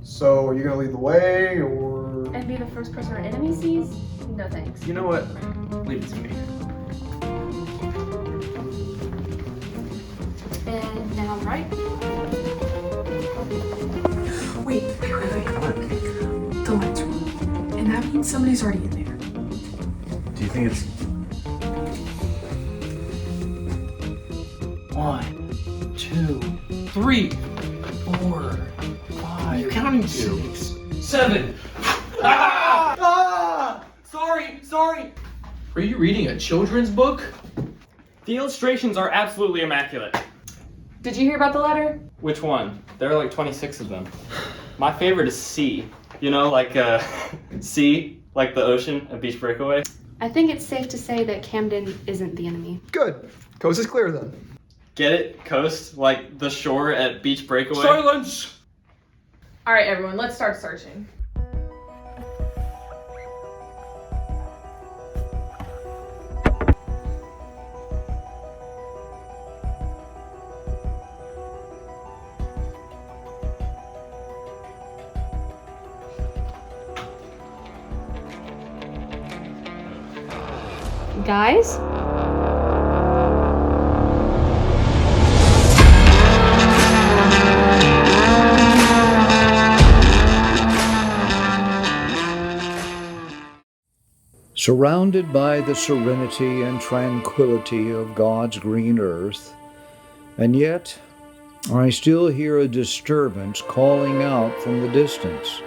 So, are you gonna lead the way, or...? And be the first person our enemy sees? No thanks. You know what? Leave it to me. And now right? Wait. The lights are on. And that means somebody's already in there. Do you think it's... 1, 2, 3, 4, 5... You counting to? 6, 7... Ah! Sorry! Are you reading a children's book? The illustrations are absolutely immaculate. Did you hear about the letter? Which one? There are like 26 of them. My favorite is C. You know, like C, like the ocean at Beach Breakaway. I think it's safe to say that Camden isn't the enemy. Good. Coast is clear then. Get it? Coast? Like the shore at Beach Breakaway? Silence! Alright, everyone, let's start searching. Guys? Surrounded by the serenity and tranquility of God's green earth, and yet I still hear a disturbance calling out from the distance.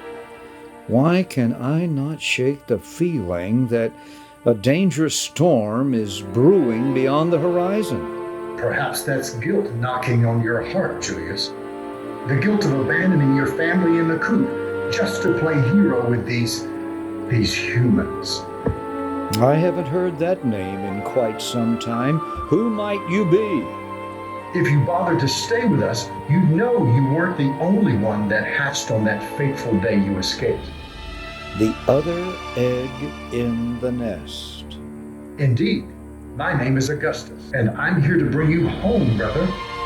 Why can I not shake the feeling that a dangerous storm is brewing beyond the horizon? Perhaps that's guilt knocking on your heart, Julius. The guilt of abandoning your family in the coop just to play hero with these humans. I haven't heard that name in quite some time. Who might you be? If you bothered to stay with us, you'd know you weren't the only one that hatched on that fateful day you escaped. The other egg in the nest. Indeed. My name is Augustus, and I'm here to bring you home, brother.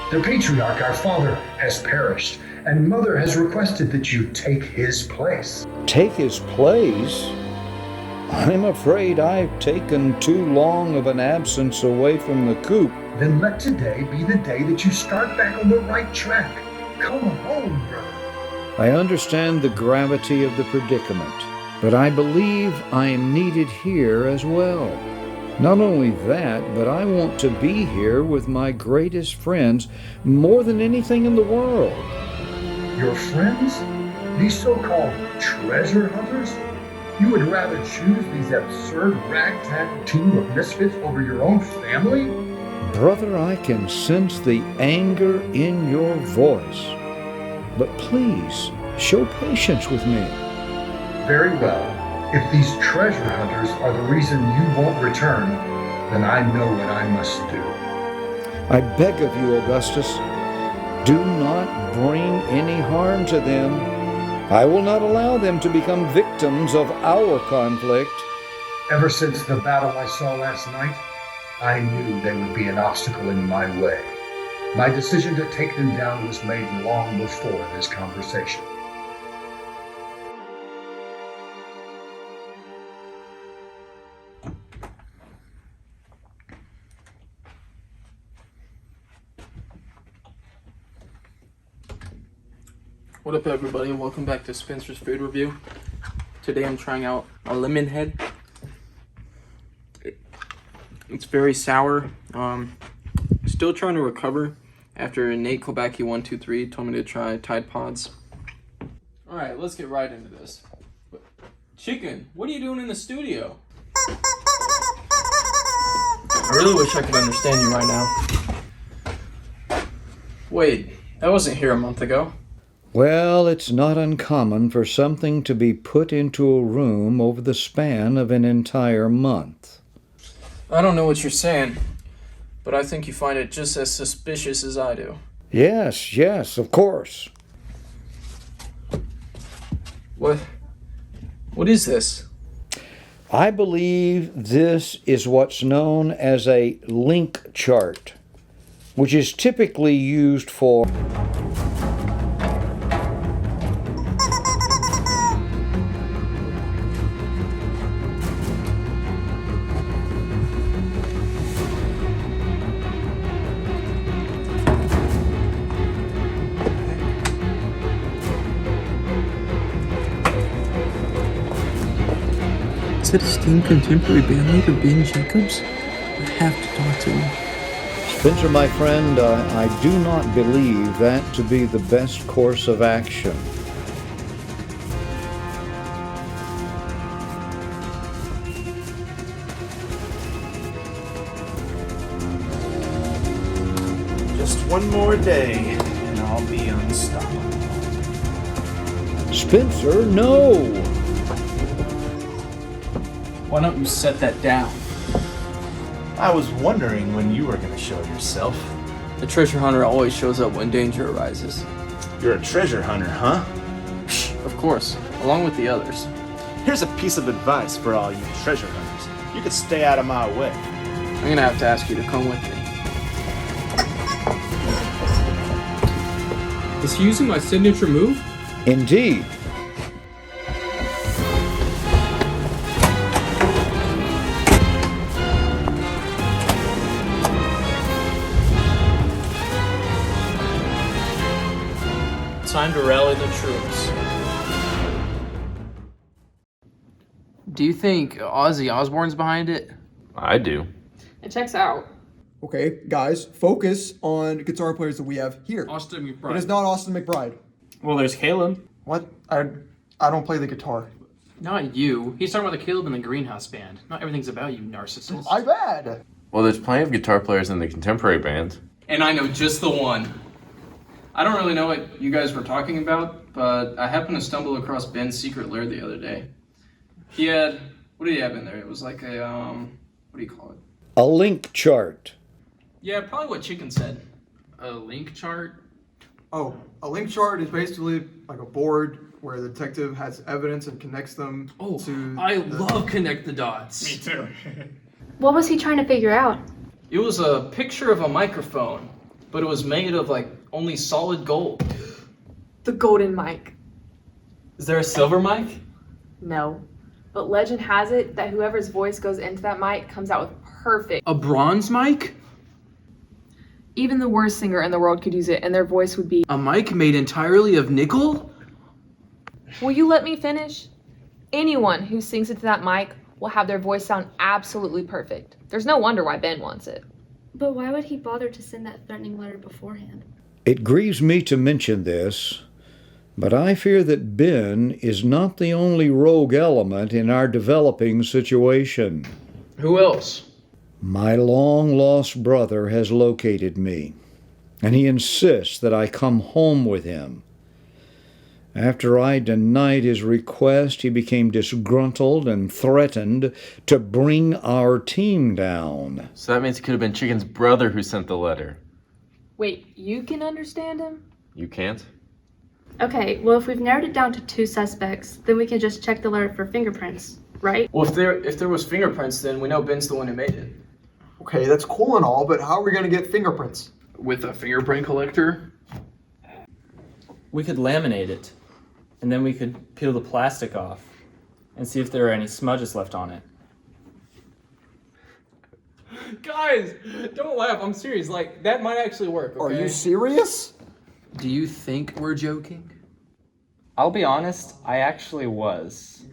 The patriarch, our father, has perished, and Mother has requested that you take his place. Take his place? I'm afraid I've taken too long of an absence away from the coop. Then let today be the day that you start back on the right track. Come home, brother. I understand the gravity of the predicament, but I believe I am needed here as well. Not only that, but I want to be here with my greatest friends more than anything in the world. Your friends? These so-called treasure hunters? You would rather choose these absurd ragtag team of misfits over your own family? Brother, I can sense the anger in your voice. But please, show patience with me. Very well. If these treasure hunters are the reason you won't return, then I know what I must do. I beg of you, Augustus, do not bring any harm to them. I will not allow them to become victims of our conflict. Ever since the battle I saw last night, I knew they would be an obstacle in my way. My decision to take them down was made long before this conversation. What up, everybody, and welcome back to Spencer's Food Review. Today I'm trying out a lemon head. It's very sour. Still trying to recover after Nate Kobacki 123 told me to try Tide Pods. All right, let's get right into this. Chicken, what are you doing in the studio? I really wish I could understand you right now. Wait, that wasn't here a month ago. Well, it's not uncommon for something to be put into a room over the span of an entire month. I don't know what you're saying, but I think you find it just as suspicious as I do. Yes, of course. What is this? I believe this is what's known as a link chart, which is typically used for said esteemed contemporary bandleader Ben Jacobs? I have to talk to him. Spencer, my friend, I do not believe that to be the best course of action. Just one more day, and I'll be unstoppable. Spencer, no! Why don't you set that down? I was wondering when you were going to show yourself. The treasure hunter always shows up when danger arises. You're a treasure hunter, huh? Of course, along with the others. Here's a piece of advice for all you treasure hunters. You could stay out of my way. I'm gonna have to ask you to come with me. Is he using my signature move? Indeed. Time to rally the troops. Do you think Ozzy Osbourne's behind it? I do. It checks out. Okay, guys, focus on guitar players that we have here. Austin It McBride. is not Austin McBride. Well, there's Caleb. What? I don't play the guitar. Not you. He's talking about the Caleb in the Greenhouse Band. Not everything's about you, narcissist. I bad. Well, there's plenty of guitar players in the contemporary band. And I know just the one. I don't really know what you guys were talking about, but I happened to stumble across Ben's secret lair the other day. He had, what did he have in there? It was like a, what do you call it? A link chart. Yeah, probably what Chicken said. A link chart? Oh, a link chart is basically like a board where the detective has evidence and connects them to... I love connect the dots. Me too. What was he trying to figure out? It was a picture of a microphone, but it was made of like only solid gold. The golden mic. Is there a silver mic? No. But legend has it that whoever's voice goes into that mic comes out with perfect. A bronze mic? Even the worst singer in the world could use it and their voice would be. A mic made entirely of nickel? Will you let me finish? Anyone who sings into that mic will have their voice sound absolutely perfect. There's no wonder why Ben wants it. But why would he bother to send that threatening letter beforehand? It grieves me to mention this, but I fear that Ben is not the only rogue element in our developing situation. Who else? My long-lost brother has located me, and he insists that I come home with him. After I denied his request, he became disgruntled and threatened to bring our team down. So that means it could have been Chicken's brother who sent the letter. Wait, you can understand him? You can't? Okay, well, if we've narrowed it down to 2 suspects, then we can just check the letter for fingerprints, right? Well, if there was fingerprints, then we know Ben's the one who made it. Okay, that's cool and all, but how are we going to get fingerprints? With a fingerprint collector? We could laminate it, and then we could peel the plastic off and see if there are any smudges left on it. Guys, don't laugh. I'm serious. Like, that might actually work, okay? Are you serious? Do you think we're joking? I'll be honest, I actually was.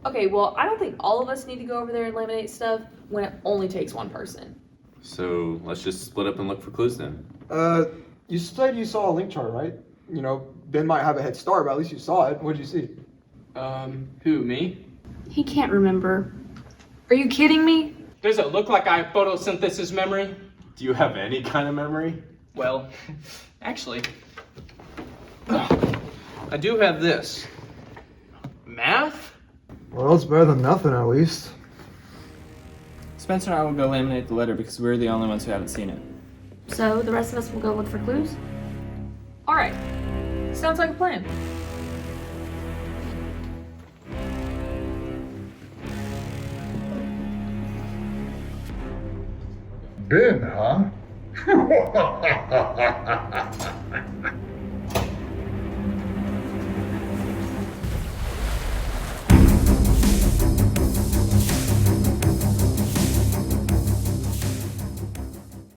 Okay, well, I don't think all of us need to go over there and laminate stuff when it only takes one person. So let's just split up and look for clues then. You said you saw a link chart, right? You know, Ben might have a head start, but at least you saw it. What did you see? Who, me? He can't remember. Are you kidding me? Does it look like I have photosynthesis memory? Do you have any kind of memory? Well, actually, I do have this. Math? Well, it's better than nothing, at least. Spencer and I will go laminate the letter because we're the only ones who haven't seen it. So the rest of us will go look for clues? Alright. Sounds like a plan. Ben, huh?